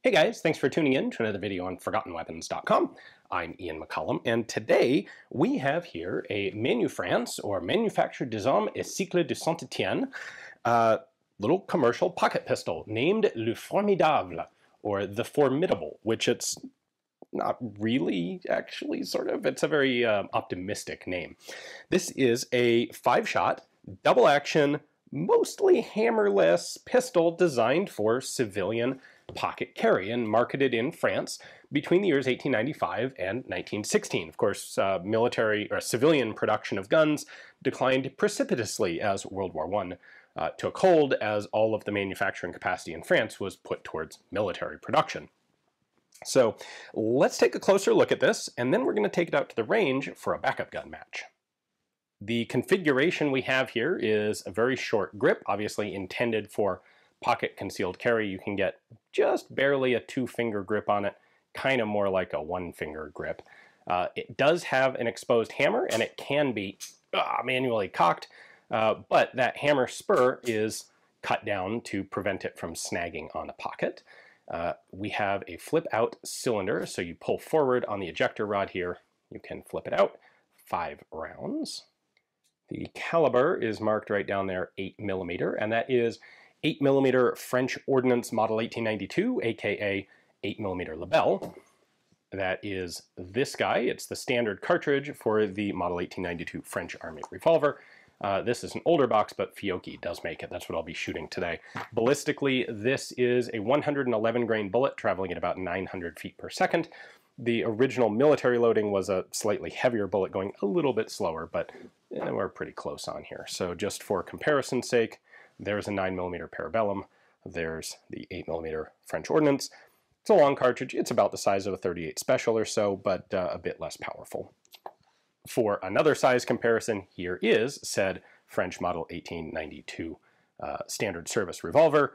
Hey guys, thanks for tuning in to another video on ForgottenWeapons.com. I'm Ian McCollum, and today we have here a Manufrance, or Manufacture des Armes et Cycles de St Etienne, little commercial pocket pistol named Le Formidable, or the Formidable, which it's not really, actually, sort of. It's a very optimistic name. This is a 5-shot, double-action, mostly hammerless pistol designed for civilian pocket carry and marketed in France between the years 1895 and 1916. Of course, military or civilian production of guns declined precipitously as World War I took hold, as all of the manufacturing capacity in France was put towards military production. So let's take a closer look at this, and then we're going to take it out to the range for a backup gun match. The configuration we have here is a very short grip, obviously intended for pocket concealed carry. You can get just barely a 2-finger grip on it, kind of more like a 1-finger grip. It does have an exposed hammer, and it can be manually cocked, but that hammer spur is cut down to prevent it from snagging on the pocket. We have a flip out cylinder, so you pull forward on the ejector rod here, you can flip it out, 5 rounds. The caliber is marked right down there, 8mm, and that is 8mm French Ordnance Model 1892, aka 8mm Lebel. That is this guy. It's the standard cartridge for the Model 1892 French Army Revolver. This is an older box, but Fiocchi does make it. That's what I'll be shooting today. Ballistically, this is a 111 grain bullet traveling at about 900 feet per second. The original military loading was a slightly heavier bullet going a little bit slower, but we're pretty close on here. So just for comparison's sake, there's a 9mm Parabellum. There's the 8mm French Ordnance. It's a long cartridge. It's about the size of a .38 Special or so, but a bit less powerful. For another size comparison, here is said French Model 1892 Standard Service Revolver.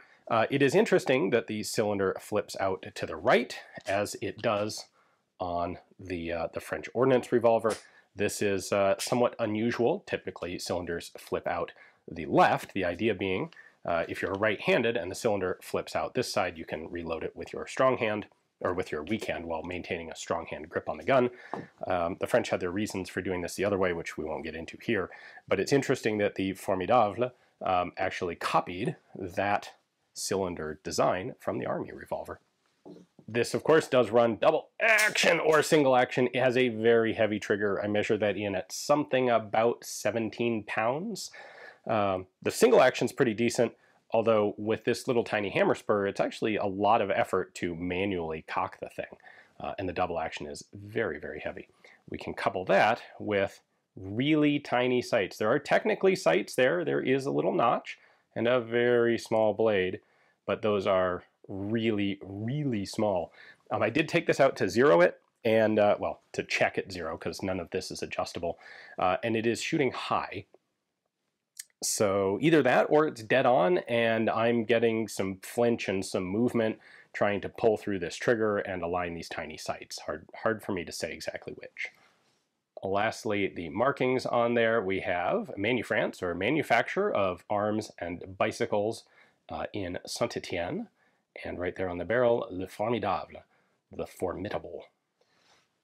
It is interesting that the cylinder flips out to the right, as it does on the French Ordnance Revolver. This is somewhat unusual. Typically, cylinders flip out the left, the idea being if you're right-handed and the cylinder flips out this side, you can reload it with your strong hand, or with your weak hand, while maintaining a strong hand grip on the gun. The French had their reasons for doing this the other way, which we won't get into here, but it's interesting that the Formidable actually copied that cylinder design from the Army revolver. This, of course, does run double action or single action. It has a very heavy trigger. I measured that in at something about 17 pounds. The single action's pretty decent, although with this little tiny hammer spur, it's actually a lot of effort to manually cock the thing. And the double action is very, very heavy. We can couple that with really tiny sights. There are technically sights there. There is a little notch and a very small blade, but those are really, really small. I did take this out to zero it, and well, to check at zero, because none of this is adjustable, and it is shooting high. So either that or it's dead on, and I'm getting some flinch and some movement trying to pull through this trigger and align these tiny sights. Hard for me to say exactly which. Lastly, the markings on there, we have Manufrance, or manufacturer of arms and bicycles in St Etienne, and right there on the barrel, Le Formidable, the Formidable.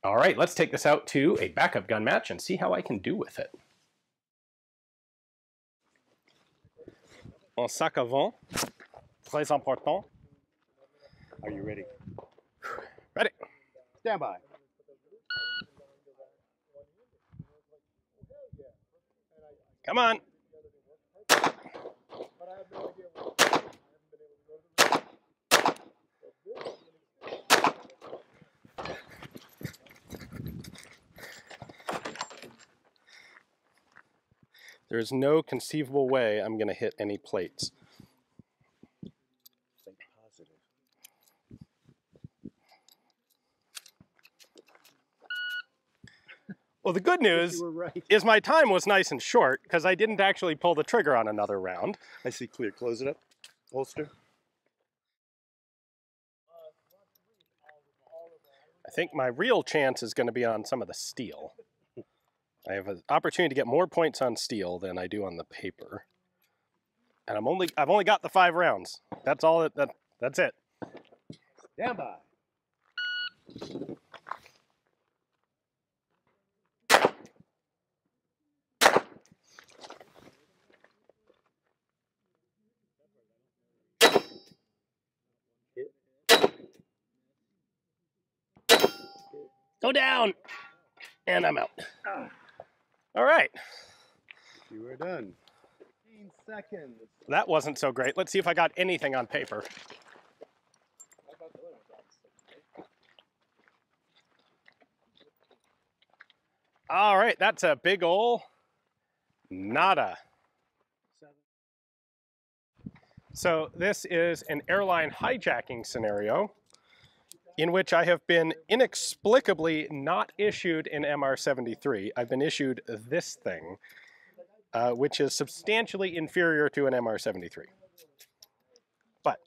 All right, let's take this out to a backup gun match and see how I can do with it. En sac avant, très important. Are you ready? Ready. Stand by. Come on. There's no conceivable way I'm going to hit any plates. Think positive. Well, the good news is my time was nice and short, because I didn't actually pull the trigger on another round. I see clear. Close it up. Holster. I think my real chance is going to be on some of the steel. I have an opportunity to get more points on steel than I do on the paper. And I've only got the 5 rounds. That's all. That's it. Stand by. Go down! And I'm out. All right. You are done. 15 seconds. That wasn't so great. Let's see if I got anything on paper. All right, that's a big ol' nada. So this is an airline hijacking scenario in which I have been inexplicably not issued an MR73. I've been issued this thing, which is substantially inferior to an MR73. But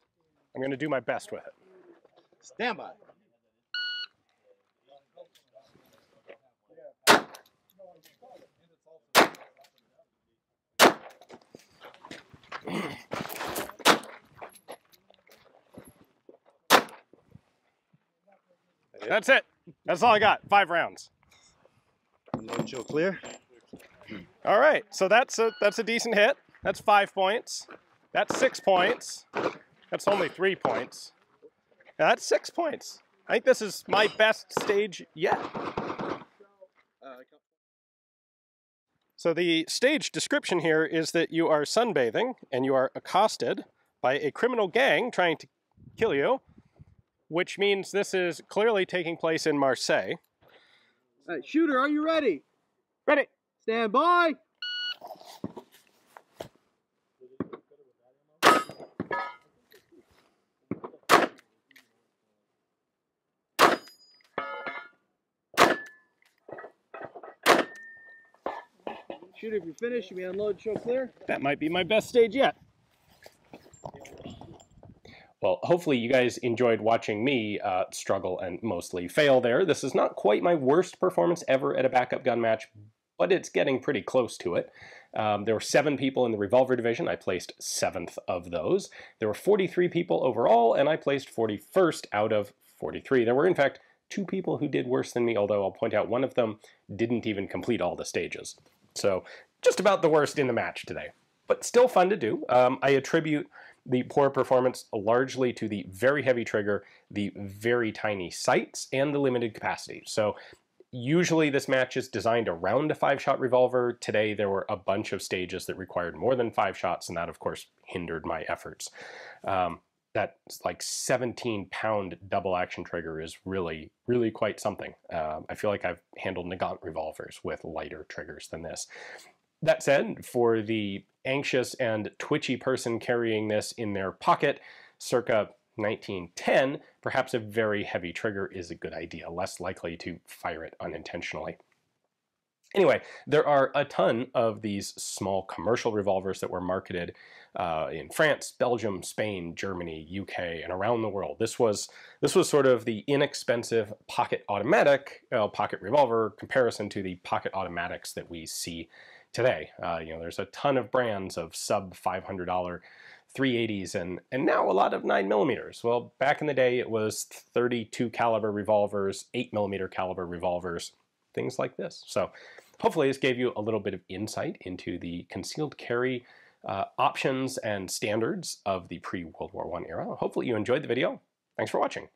I'm going to do my best with it. Stand by. That's it. That's all I got. 5 rounds. Load show clear. All right, so that's a decent hit. That's 5 points. That's 6 points. That's only 3 points. Now that's 6 points. I think this is my best stage yet. So the stage description here is that you are sunbathing and you are accosted by a criminal gang trying to kill you, which means this is clearly taking place in Marseille. All right, shooter, are you ready? Ready. Stand by. Shooter, if you're finished, you may unload, show clear. That might be my best stage yet. Well, hopefully you guys enjoyed watching me struggle and mostly fail there. This is not quite my worst performance ever at a backup gun match, but it's getting pretty close to it. There were 7 people in the revolver division. I placed 7th of those. There were 43 people overall, and I placed 41st out of 43. There were, in fact, 2 people who did worse than me, although I'll point out one of them didn't even complete all the stages. So just about the worst in the match today, but still fun to do. I attribute the poor performance largely to the very heavy trigger, the very tiny sights, and the limited capacity. So usually this match is designed around a 5-shot revolver. Today there were a bunch of stages that required more than 5 shots, and that of course hindered my efforts. That like 17-pound double action trigger is really quite something. I feel like I've handled Nagant revolvers with lighter triggers than this. That said, for the anxious and twitchy person carrying this in their pocket circa 1910, perhaps a very heavy trigger is a good idea, less likely to fire it unintentionally. Anyway, there are a ton of these small commercial revolvers that were marketed in France, Belgium, Spain, Germany, UK, and around the world. This was sort of the inexpensive pocket automatic, pocket revolver comparison to the pocket automatics that we see today. You know, there's a ton of brands of sub $500 380s and now a lot of 9mm. Well, back in the day it was 32 caliber revolvers, 8mm caliber revolvers, things like this. So hopefully this gave you a little bit of insight into the concealed carry options and standards of the pre-World War I era. Hopefully you enjoyed the video. Thanks for watching.